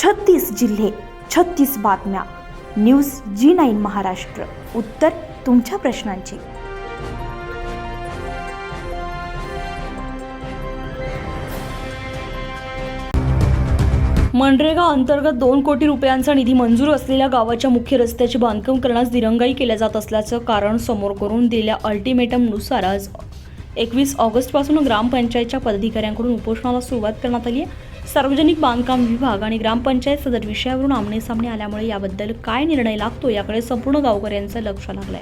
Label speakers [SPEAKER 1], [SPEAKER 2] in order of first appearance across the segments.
[SPEAKER 1] 36 जिल्हे, 36 बातम्या. News G9 Maharashtra. उत्तर तुमच्या प्रश्नांची.
[SPEAKER 2] मनरेगा अंतर्गत 2 कोटी रुपयांचा निधी मंजूर असलेल्या गावाच्या मुख्य रस्त्याचे बांधकाम करण्यास दिरंगाई केल्या जात असल्याचं कारण समोर करून दिलेल्या अल्टिमेटमनुसार आज 21 ऑगस्टपासून ग्रामपंचायतच्या पदाधिकाऱ्यांकडून उपोषणाला सुरुवात करण्यात आली आहे. सार्वजनिक बांधकाम विभाग आणि ग्रामपंचायत सदर विषयावरून आमनेसामने आल्यामुळे याबद्दल काय निर्णय लागतो याकडे संपूर्ण गावकऱ्यांचं लक्ष लागलंय.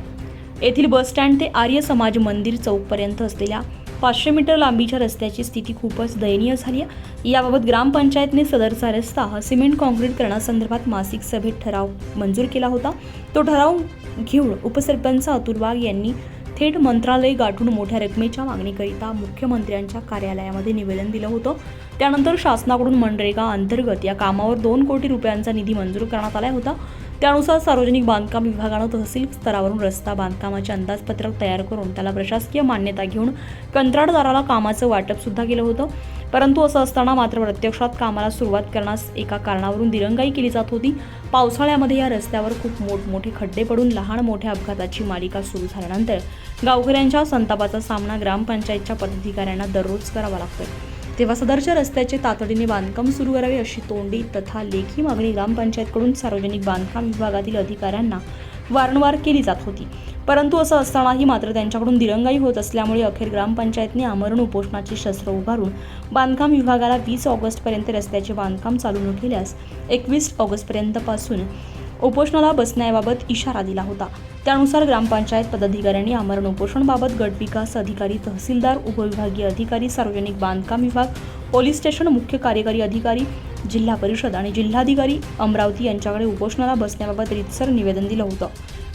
[SPEAKER 2] येथील बस स्टँड ते आर्य समाज मंदिर चौकपर्यंत असलेल्या 500 मीटर लांबीच्या रस्त्याची स्थिती खूपच दयनीय झाली आहे. याबाबत ग्रामपंचायतने सदरचा रस्ता हा सिमेंट कॉन्क्रीट करण्यासंदर्भात मासिक सभेत ठराव मंजूर केला होता. तो ठराव घेऊन उपसरपंच अतुल वाघ यांनी थेट मंत्रालय गाठून मोठ्या रकमेच्या मागणीकरिता मुख्यमंत्र्यांच्या कार्यालयामध्ये निवेदन दिलं होतं. त्यानंतर शासनाकडून मनरेगा अंतर्गत या कामावर 2 कोटी रुपयांचा निधी मंजूर करण्यात आला होता. त्यानुसार सार्वजनिक बांधकाम विभागानं तहसील स्तरावरून रस्ता बांधकामाचे अंदाजपत्रक तयार करून त्याला प्रशासकीय मान्यता घेऊन कंत्राटदाराला कामाचं वाटप सुद्धा केलं होतं. परंतु असं असताना मात्र प्रत्यक्षात कामाला सुरुवात करण्यास एका कारणावरून दिरंगाई केली जात होती. पावसाळ्यामध्ये या रस्त्यावर खूप मोठमोठे खड्डे पडून लहान मोठ्या अपघाताची मालिका सुरू झाल्यानंतर गावकऱ्यांच्या संतापाचा सामना ग्रामपंचायतच्या पदाधिकाऱ्यांना दररोज करावा लागतोय. तेव्हा सदरच्या रस्त्याचे तातडीने बांधकाम सुरू करावे अशी तोंडी तथा लेखी मागणी ग्रामपंचायतकडून सार्वजनिक बांधकाम विभागातील अधिकाऱ्यांना वारंवार केली जात होती. परंतु असं असतानाही मात्र त्यांच्याकडून दिरंगाई होत असल्यामुळे अखेर ग्रामपंचायतने आमरण उपोषणाची शस्त्र उभारून बांधकाम विभागाला 20 ऑगस्टपर्यंत रस्त्याचे बांधकाम चालू न केल्यास 21 ऑगस्टपर्यंतपासून उपोषणाला बसण्याबाबत इशारा दिला होता. त्यानुसार ग्रामपंचायत पदाधिकाऱ्यांनी आमरण उपोषणाबाबत गट विकास अधिकारी, तहसीलदार, उपविभागीय अधिकारी, सार्वजनिक बांधकाम विभाग, पोलीस स्टेशन, मुख्य कार्यकारी अधिकारी, जिल्हा परिषद आणि जिल्हाधिकारी अमरावती यांच्याकडे उपोषणाला बसण्याबाबत रीतसर निवेदन दिलं होतं.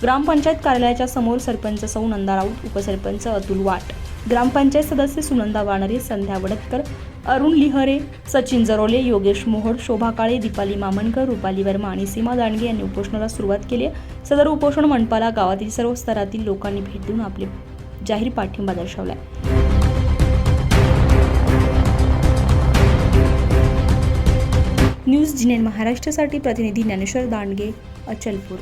[SPEAKER 2] ग्रामपंचायत कार्यालयाच्या समोर सरपंच सौ नंदा राऊत, उपसरपंच अतुल वाट, ग्रामपंचायत सदस्य सुनंदा वानरे, संध्या वडतकर, अरुण लिहरे, सचिन जरोले, योगेश मोहोड, शोभा काळे, दीपाली मामनकर, रुपाली वर्मा आणि सीमा दांडगे यांनी उपोषणाला सुरुवात केली आहे. सदर उपोषण मंडपाला गावातील सर्व स्तरातील लोकांनी भेट देऊन आपले जाहीर पाठिंबा दर्शवलाय. न्यूज G9 महाराष्ट्रासाठी प्रतिनिधी ज्ञानेश्वर दांडगे, अचलपूर.